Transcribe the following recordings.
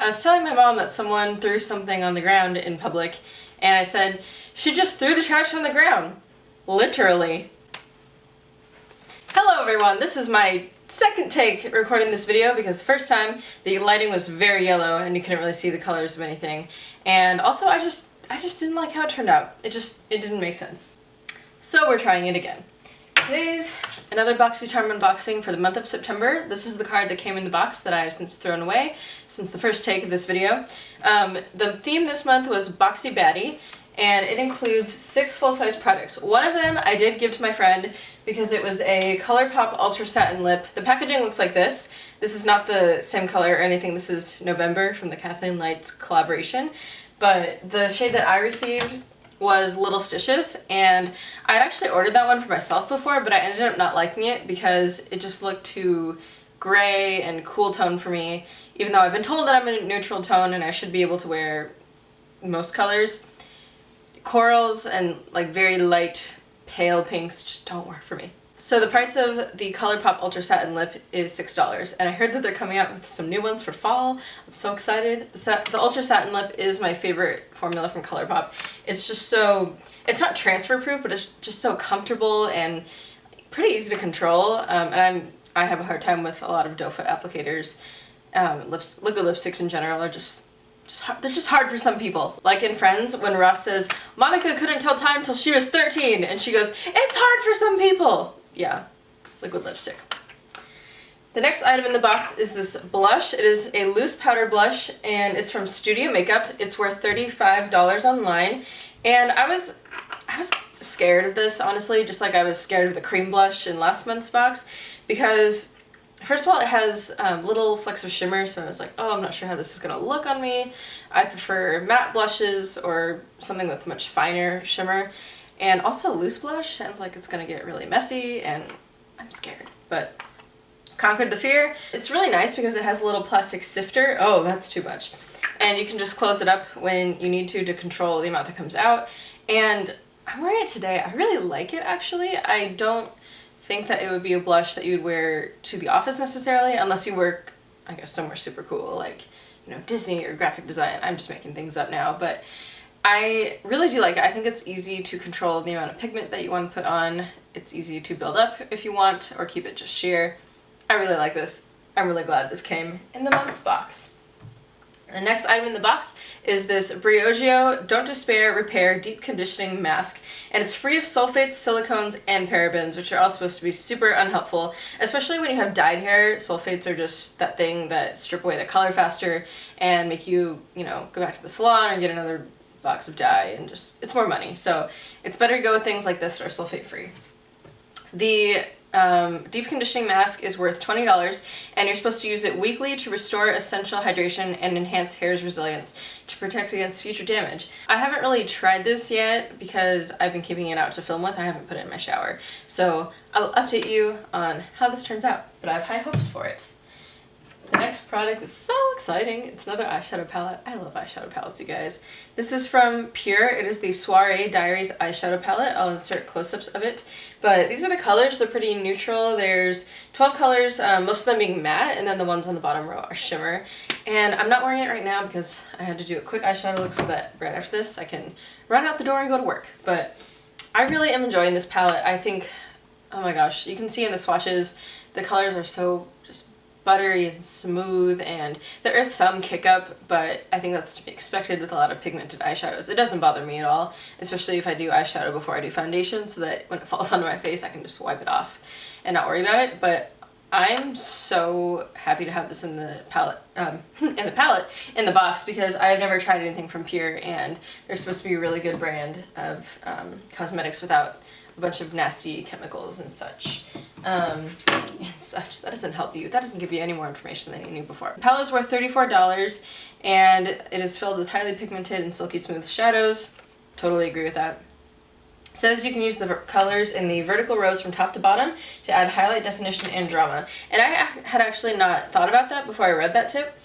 I was telling my mom that someone threw something on the ground in public, and I said, she just threw the trash on the ground. Literally. Hello everyone, this is my second take recording this video because the first time the lighting was very yellow and you couldn't really see the colors of anything. And also I just didn't like how it turned out. It didn't make sense. So we're trying it again. Today's another Boxycharm unboxing for the month of September. This is the card that came in the box that I have since thrown away since the first take of this video. The theme this month was Boxy Baddie, and it includes 6 full-size products. One of them I did give to my friend because it was a ColourPop Ultra Satin Lip. The packaging looks like this. This is not the same color or anything. This is November from the Kathleen Lights collaboration. But the shade that I received was Littlestitious, and I had actually ordered that one for myself before, but I ended up not liking it because it just looked too gray and cool tone for me, even though I've been told that I'm a neutral tone and I should be able to wear most colors. Corals and like very light pale pinks just don't work for me. So the price of the ColourPop Ultra Satin Lip is $6, and I heard that they're coming out with some new ones for fall. I'm so excited. The Ultra Satin Lip is my favorite formula from ColourPop. It's just so, it's not transfer proof, but it's just so comfortable and pretty easy to control. And I have a hard time with a lot of doe foot applicators. Liquid lipsticks in general are they're just hard for some people. Like in Friends, when Ross says, Monica couldn't tell time till she was 13, and she goes, it's hard for some people. Yeah, liquid lipstick. The next item in the box is this blush. It is a loose powder blush, and it's from Studio Makeup. It's worth $35 online, and I was scared of this, honestly, just like I was scared of the cream blush in last month's box, because first of all, it has little flecks of shimmer, so I was like, oh, I'm not sure how this is gonna look on me. I prefer matte blushes or something with much finer shimmer. And also loose blush sounds like it's gonna get really messy, and I'm scared, but conquered the fear. It's really nice because it has a little plastic sifter. Oh, that's too much. And you can just close it up when you need to control the amount that comes out. And I'm wearing it today. I really like it, actually. I don't think that it would be a blush that you would wear to the office necessarily, unless you work, I guess, somewhere super cool, like, you know, Disney or graphic design. I'm just making things up now, but I really do like it. I think it's easy to control the amount of pigment that you want to put on. It's easy to build up if you want, or keep it just sheer. I really like this. I'm really glad this came in the month's box. The next item in the box is this Briogeo Don't Despair Repair Deep Conditioning Mask, and it's free of sulfates, silicones, and parabens, which are all supposed to be super unhelpful, especially when you have dyed hair. Sulfates are just that thing that strip away the color faster and make you, you know, go back to the salon or get another box of dye, and just, it's more money. So it's better to go with things like this that are sulfate free. The deep conditioning mask is worth $20, and you're supposed to use it weekly to restore essential hydration and enhance hair's resilience to protect against future damage. I haven't really tried this yet because I've been keeping it out to film with. I haven't put it in my shower. So I'll update you on how this turns out, but I have high hopes for it. The next product is so exciting. It's another eyeshadow palette. I love eyeshadow palettes, you guys. This is from Pure. It is the Soiree Diaries eyeshadow palette. I'll insert close-ups of it. But these are the colors. They're pretty neutral. There's 12 colors, most of them being matte, and then the ones on the bottom row are shimmer. And I'm not wearing it right now because I had to do a quick eyeshadow look so that right after this I can run out the door and go to work. But I really am enjoying this palette. I think, oh my gosh, you can see in the swatches, the colors are so just buttery and smooth, and there is some kick up, but I think that's to be expected with a lot of pigmented eyeshadows. It doesn't bother me at all, especially if I do eyeshadow before I do foundation, so that when it falls onto my face I can just wipe it off and not worry about it. But I'm so happy to have this in the palette, in the box, because I've never tried anything from Pure, and they're supposed to be a really good brand of cosmetics without a bunch of nasty chemicals and such. That doesn't help you. That doesn't give you any more information than you knew before. The palette is worth $34, and it is filled with highly pigmented and silky smooth shadows. Totally agree with that. It says you can use the colors in the vertical rows from top to bottom to add highlight, definition, and drama. And I had actually not thought about that before I read that tip,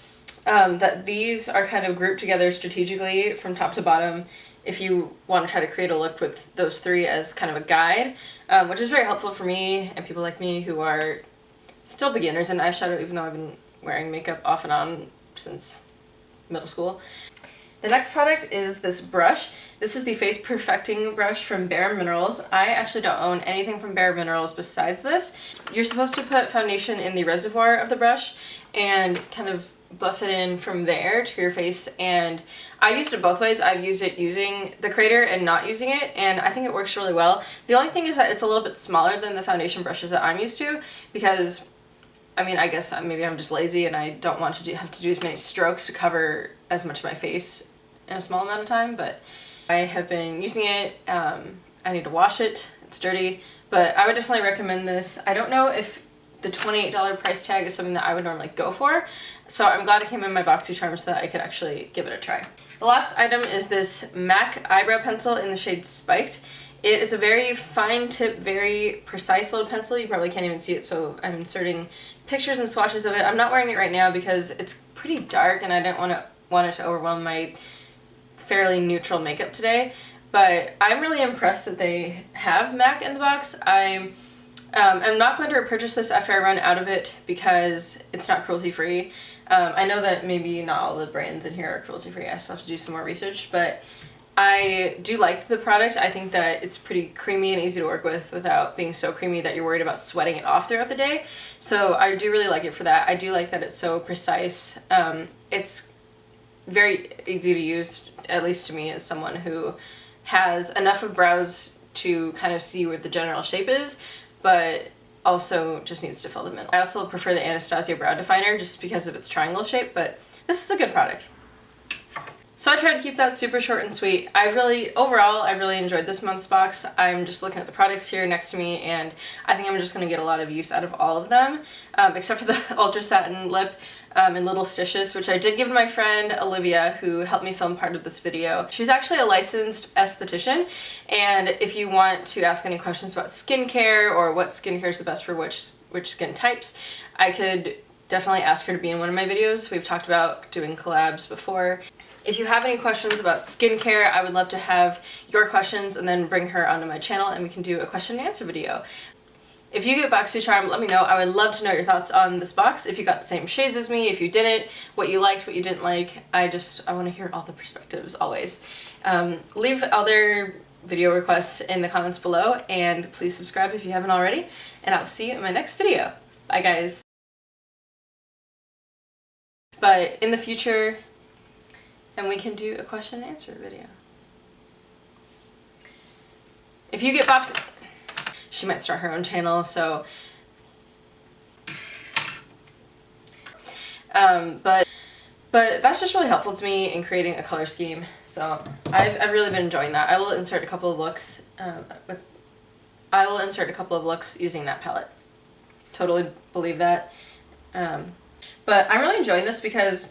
that these are kind of grouped together strategically from top to bottom if you want to try to create a look with those 3 as kind of a guide, which is very helpful for me and people like me who are still beginners in eyeshadow, even though I've been wearing makeup off and on since middle school. The next product is this brush. This is the Face Perfecting brush from bareMinerals. I actually don't own anything from bareMinerals besides this. You're supposed to put foundation in the reservoir of the brush and kind of buff it in from there to your face, and I've used it both ways. I've used it using the crater and not using it, and I think it works really well. The only thing is that it's a little bit smaller than the foundation brushes that I'm used to, because I mean, I guess maybe I'm just lazy and I don't want to have to do as many strokes to cover as much of my face in a small amount of time, but I have been using it. I need to wash it, it's dirty, but I would definitely recommend this. I don't know if the $28 price tag is something that I would normally go for, so I'm glad it came in my Boxycharm so that I could actually give it a try. The last item is this MAC eyebrow pencil in the shade Spiked. It is a very fine tip, very precise little pencil. You probably can't even see it, so I'm inserting pictures and swatches of it. I'm not wearing it right now because it's pretty dark and I don't want it to overwhelm my fairly neutral makeup today, but I'm really impressed that they have MAC in the box. I'm not going to repurchase this after I run out of it because it's not cruelty free. I know that maybe not all the brands in here are cruelty free. I still have to do some more research, but I do like the product. I think that it's pretty creamy and easy to work with without being so creamy that you're worried about sweating it off throughout the day. So I do really like it for that. I do like that it's so precise. It's very easy to use, at least to me as someone who has enough of brows to kind of see where the general shape is, but also just needs to fill them in. I also prefer the Anastasia Brow Definer just because of its triangle shape, but this is a good product. So I tried to keep that super short and sweet. Overall, I really enjoyed this month's box. I'm just looking at the products here next to me, and I think I'm just going to get a lot of use out of all of them, except for the Ultra Satin Lip in Littlestitious, which I did give to my friend Olivia, who helped me film part of this video. She's actually a licensed esthetician, and if you want to ask any questions about skincare or what skincare is the best for which skin types, I could definitely ask her to be in one of my videos. We've talked about doing collabs before. If you have any questions about skincare, I would love to have your questions and then bring her onto my channel and we can do a question and answer video. If you get Boxycharm, let me know. I would love to know your thoughts on this box. If you got the same shades as me, if you didn't, what you liked, what you didn't like. I want to hear all the perspectives always. Leave other video requests in the comments below, and please subscribe if you haven't already, and I'll see you in my next video. Bye guys. But in the future, and we can do a question and answer video. If you get Bob's, she might start her own channel, so but that's just really helpful to me in creating a color scheme. So I've really been enjoying that. I will insert a couple of looks using that palette. Totally believe that. But I'm really enjoying this because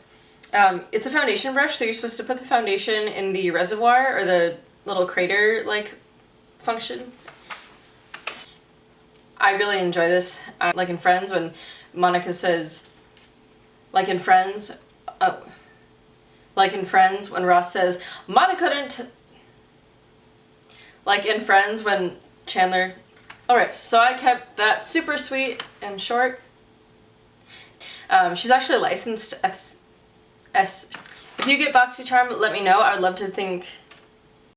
it's a foundation brush, so you're supposed to put the foundation in the reservoir or the little crater like function. I really enjoy this. Like in Friends, when Monica says, like in Friends, when Ross says, Monica couldn't, like in Friends when Chandler, alright, so I kept that super sweet and short. She's actually licensed If you get Boxycharm, let me know. I would love to think